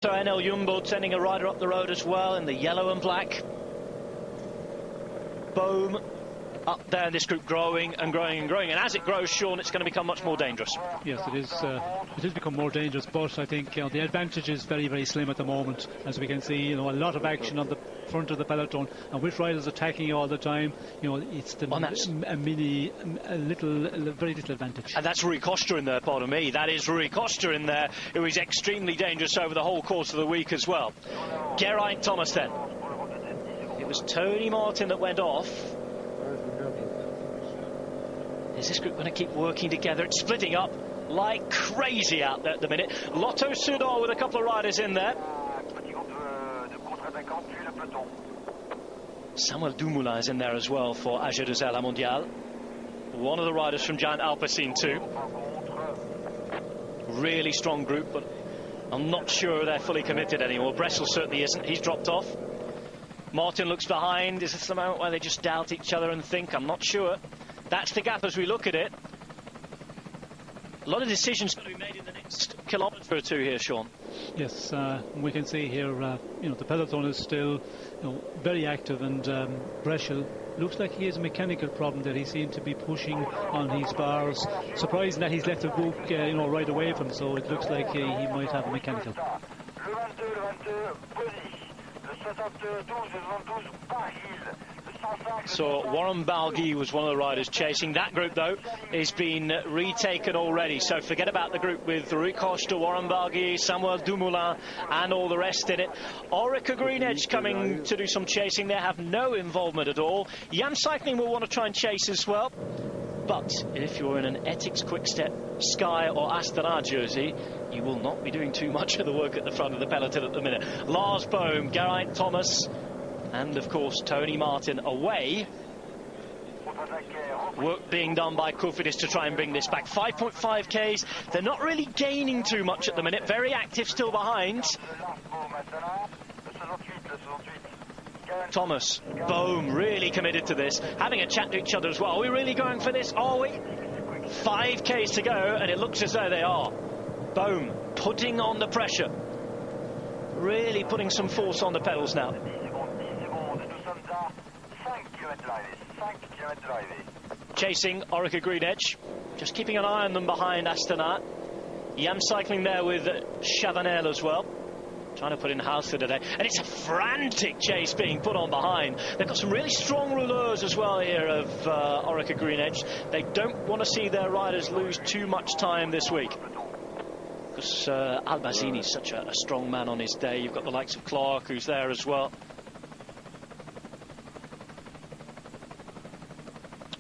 So NL Jumbo sending a rider up the road as well in the yellow and black. Boom up there in this group, growing and growing and growing, and as it grows, Sean, it's going to become much more dangerous. Yes, it is. It has become more dangerous, but I think the advantage is very, very slim at the moment. As we can see, a lot of action on the front of the peloton, and with riders attacking all the time, it's the very little advantage. And that's Rui Costa in there, pardon me. That is Rui Costa in there, who is extremely dangerous over the whole course of the week as well. Geraint Thomas then. It was Tony Martin that went off. Is this group going to keep working together? It's splitting up like crazy out there at the minute. Lotto Soudal with a couple of riders in there. Samuel Dumoulin is in there as well for AG2R La Mondiale. One of the riders from Giant Alpecin too. Really strong group, but I'm not sure they're fully committed anymore. Bressel certainly isn't. He's dropped off. Martin looks behind. Is this the moment where they just doubt each other and think? I'm not sure. That's the gap as we look at it. A lot of decisions going to be made in the next kilometre or two here, Sean. Yes, we can see here, the peloton is still, very active, and Bressel looks like he has a mechanical problem that he seems to be pushing on his bars. Surprising that he's left the book, right away from him, so it looks like he might have a mechanical. So Warren Barguil was one of the riders chasing. That group, though, is been retaken already. So forget about the group with Rui Costa, Warren Barguil, Samuel Dumoulin, and all the rest in it. Orica Green Edge coming to do some chasing. They have no involvement at all. Jam Cycling will want to try and chase as well. But if you're in an Ethics Quick-Step Sky or Astana jersey, you will not be doing too much of the work at the front of the peloton at the minute. Lars Bohm, Geraint Thomas, and of course Tony Martin away. Work being done by Cofidis to try and bring this back. 5.5 Ks. They're not really gaining too much at the minute. Very active still behind. Thomas, Bohm, really committed to this, having a chat to each other as well. Are we really going for this? Are we? 5 Ks to go, and it looks as though they are. Bohm putting on the pressure, really putting some force on the pedals now. Chasing Orica Green Edge, just keeping an eye on them behind Astana. Jam Cycling there with Chavanel as well, trying to put in house for today, and it's a frantic chase being put on behind. They've got some really strong rouleurs as well here of Orica Green Edge. They don't want to see their riders lose too much time this week, because Albazini's such a strong man on his day. You've got the likes of Clark, who's there as well.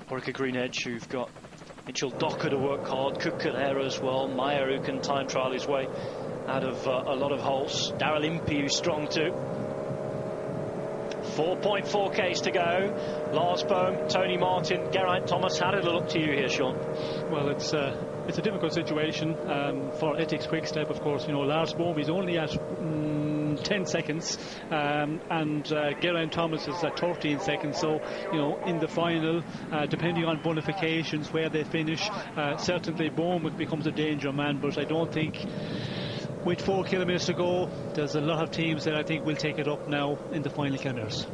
Orica Green Edge, who've got Mitchell Docker to work hard, Kukulera as well, Meyer, who can time trial his way out of a lot of holes. Daryl Impey, who's strong too. 4.4 Ks to go. Lars Bohm, Tony Martin, Geraint Thomas. How did it look to you here, Sean? Well, it's a difficult situation for Ethics Quick-Step, of course. Lars Bohm is only at 10 seconds, and Geraint Thomas is at 13 seconds. So, in the final, depending on bonifications where they finish, certainly Bohm becomes a danger man. But I don't think, with 4 kilometres to go, there's a lot of teams that I think will take it up now in the final kilometres.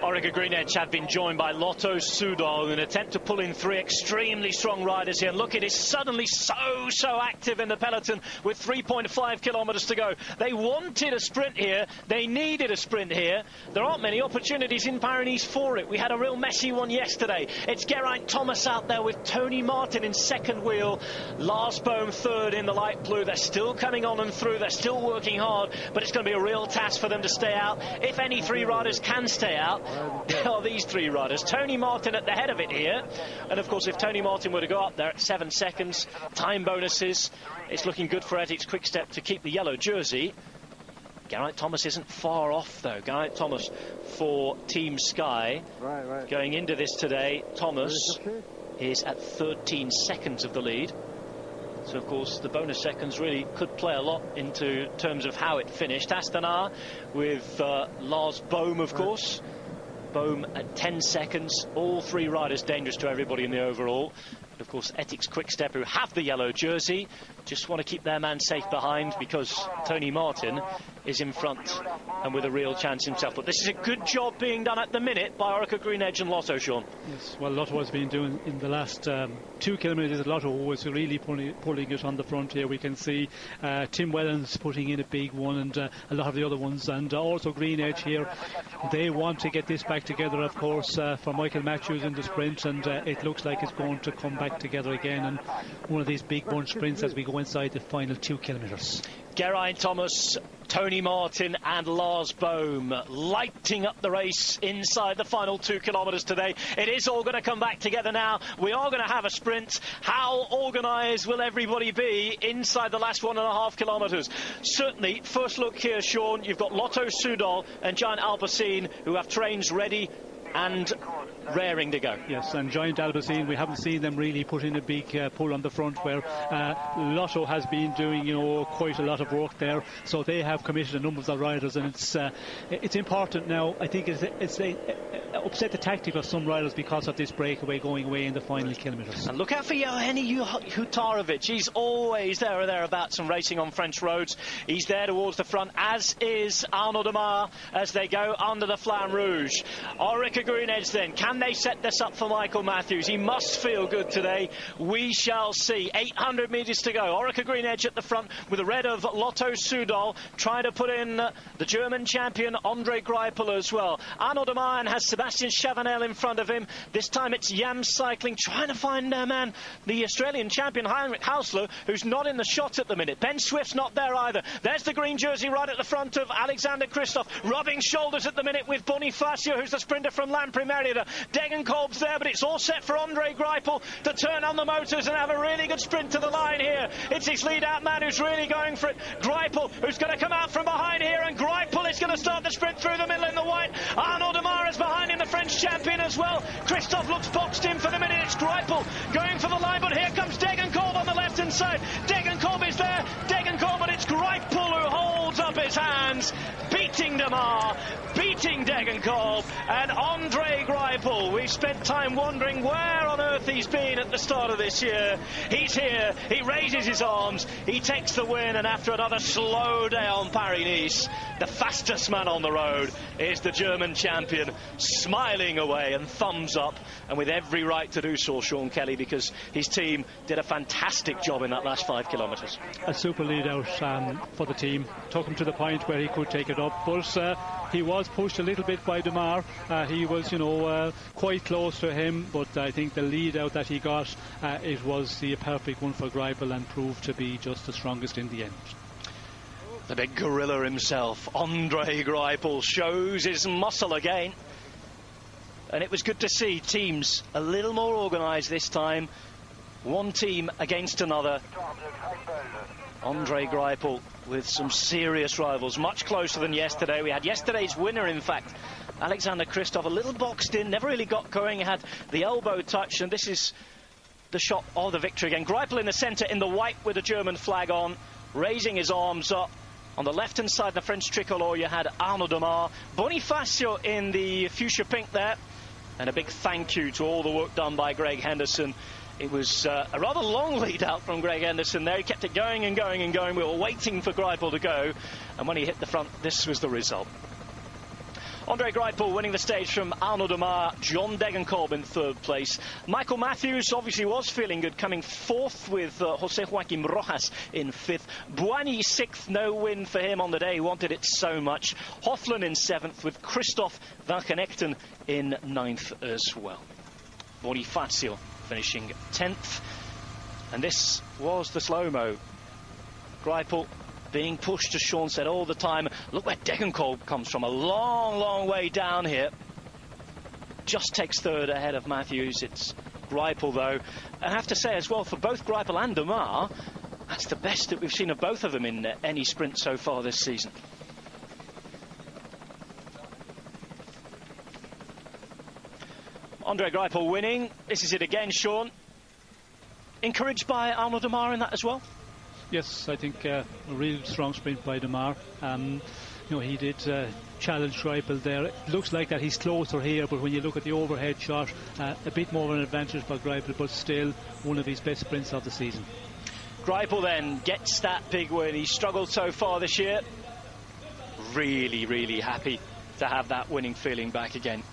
Orica Green Edge have been joined by Lotto Soudal in an attempt to pull in 3 extremely strong riders here. And look, it is suddenly so active in the peloton with 3.5 kilometres to go. They wanted a sprint here. They needed a sprint here. There aren't many opportunities in Pyrenees for it. We had a real messy one yesterday. It's Geraint Thomas out there with Tony Martin in second wheel. Lars Bohm third in the light blue. They're still coming on and through. They're still working hard, but it's going to be a real task for them to stay out. If any 3 riders can stay out, there are these 3 riders. Tony Martin at the head of it here, and of course if Tony Martin were to go up there at 7 seconds, time bonuses, it's looking good for Ethics Quick-Step to keep the yellow jersey. Geraint Thomas isn't far off though. Geraint Thomas for Team Sky. Going into this today, Thomas is at 13 seconds of the lead. So of course the bonus seconds really could play a lot into terms of how it finished. Astana with Lars Bohm, of course. Bohm at 10 seconds. All 3 riders dangerous to everybody in the overall. of course, Ethics Quickstep, who have the yellow jersey, just want to keep their man safe behind because Tony Martin is in front and with a real chance himself. But this is a good job being done at the minute by Orica Green Edge and Lotto, Sean. Yes, well, Lotto has been doing in the last 2 kilometres. Lotto was really pulling it on the front here. We can see Tim Wellens putting in a big one, and a lot of the other ones, and also Green Edge here. They want to get this back together, of course, for Michael Matthews in the sprint, and it looks like it's going to come back together again, and one of these big bunch sprints as we go inside the final 2 kilometres. Geraint Thomas, Tony Martin and Lars Bohm lighting up the race inside the final 2 kilometres today. It is all going to come back together now. We are going to have a sprint. How organised will everybody be inside the last 1.5 kilometres? Certainly, first look here, Sean, you've got Lotto Soudal and Giant Alpecin who have trains ready and raring to go. Yes, and Giant Alpecin, we haven't seen them really put in a big pull on the front, where Lotto has been doing, quite a lot of work there. So they have committed a number of the riders, and it's important now. I think it's upset the tactic of some riders because of this breakaway going away in the final kilometres. And look out for Eugenii Hutarovic. He's always there or thereabouts and racing on French roads. He's there towards the front, as is Arnaud Demar as they go under the Flamme Rouge. Orica Green Edge then. Can they set this up for Michael Matthews? He must feel good today. We shall see. 800 metres to go. Orica Green Edge at the front with the red of Lotto Soudal, trying to put in the German champion Andre Greipel as well. Arnaud Demar has Sebastian Chavanel in front of him. This time it's Yam Cycling trying to find their man, the Australian champion Heinrich Hausler, who's not in the shot at the minute. Ben Swift's not there either. There's the green jersey right at the front of Alexander Kristoff, rubbing shoulders at the minute with Bonifacio, who's the sprinter from Lamprey Merida. Degenkolb's there, but it's all set for Andre Greipel to turn on the motors and have a really good sprint to the line here. It's his lead-out man who's really going for it. Greipel, who's going to come out from behind here, and Greipel is going to start the sprint through the middle in the white. Arnaud Demar is behind him, the French champion as well. Christophe looks boxed in for the minute. It's Greipel going for the line, but here comes Degenkolb on the left-hand side. Degenkolb is there. Degenkolb, but it's Greipel who holds up his hands, beating Demar, beating Degenkolb, and Andre Greipel. We've spent time wondering where on earth he's been at the start of this year. He's here, he raises his arms, he takes the win, and after another slow day on Paris-Nice, the fastest man on the road is the German champion, smiling away and thumbs up, and with every right to do so, Sean Kelly, because his team did a fantastic job in that last 5 kilometres. A super lead out for the team. Took him to the point where he could take it up, but he was pushed a little bit by Demar. He was, quite close to him, but I think the lead out that he got, it was the perfect one for Greipel and proved to be just the strongest in the end. The big gorilla himself, Andre Greipel, shows his muscle again. And it was good to see teams a little more organised this time. One team against another. Andre Greipel with some serious rivals, much closer than yesterday. We had yesterday's winner, in fact, Alexander Kristoff, a little boxed in, never really got going. He had the elbow touch, and this is the shot of the victory again. Greipel in the centre in the white with the German flag on, raising his arms up. On the left-hand side, the French tricolour, you had Arnaud Demar. Bonifacio in the fuchsia pink there. And a big thank you to all the work done by Greg Henderson. It was a rather long lead out from Greg Henderson there. He kept it going and going and going. We were waiting for Greipel to go. And when he hit the front, this was the result. Andre Greipel winning the stage from Arnaud Demar, John Degenkolb in 3rd place. Michael Matthews obviously was feeling good, coming 4th with Jose Joaquim Rojas in 5th. Boigny 6th, no win for him on the day, he wanted it so much. Hofland in 7th with Christophe Valkenekten in 9th as well. Bonifacio finishing 10th. And this was the slow-mo. Greipel being pushed, as Sean said, all the time. Look where Degenkolb comes from, a long, long way down here. Just takes 3rd ahead of Matthews. It's Greipel, though. And I have to say as well, for both Greipel and Demar, that's the best that we've seen of both of them in any sprint so far this season. Andre Greipel winning. This is it again, Sean. Encouraged by Arnaud Demar in that as well? Yes, I think a real strong sprint by Demar. You know, he did challenge Greipel there. It looks like that he's closer here, but when you look at the overhead shot, a bit more of an advantage for Greipel, but still one of his best sprints of the season. Greipel then gets that big win. He's struggled so far this year. Really, really happy to have that winning feeling back again.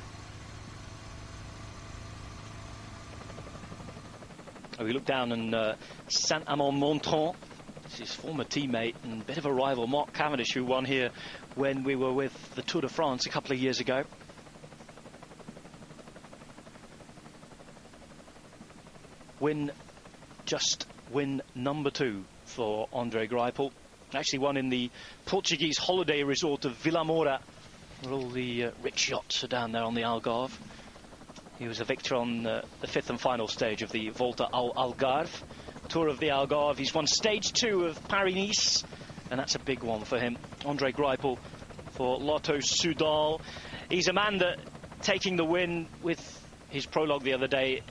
We look down on Saint-Amand-Montrond. It's his former teammate and bit of a rival, Mark Cavendish, who won here when we were with the Tour de France a couple of years ago. Just win number 2 for André Greipel. Actually won in the Portuguese holiday resort of Vila Moura, where all the rich yachts are down there on the Algarve. He was a victor on the 5th and final stage of the Volta ao Algarve, Tour of the Algarve. He's won stage 2 of Paris-Nice, and that's a big one for him. André Greipel for Lotto Soudal. He's a man that, taking the win with his prologue the other day,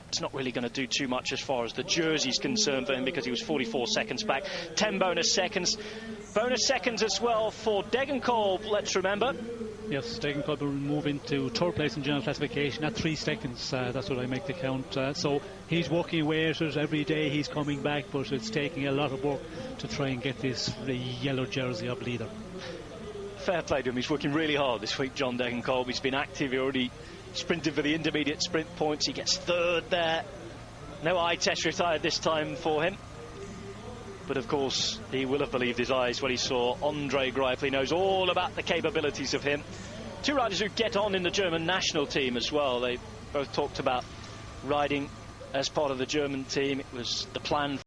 it's not really going to do too much as far as the jersey's concerned for him, because he was 44 seconds back. 10 bonus seconds. Bonus seconds as well for Degenkolb, let's remember. Yes, Degenkolb will move into third place in general classification at 3 seconds. That's what I make the count. So he's working away at it every day. He's coming back, but it's taking a lot of work to try and get the yellow jersey of leader. Fair play to him. He's working really hard this week, John Degenkolb. He's been active. He already sprinted for the intermediate sprint points. He gets 3rd there. No eye test retired this time for him. But of course, he will have believed his eyes when he saw André Greipel. He knows all about the capabilities of him. 2 riders who get on in the German national team as well. They both talked about riding as part of the German team. It was the plan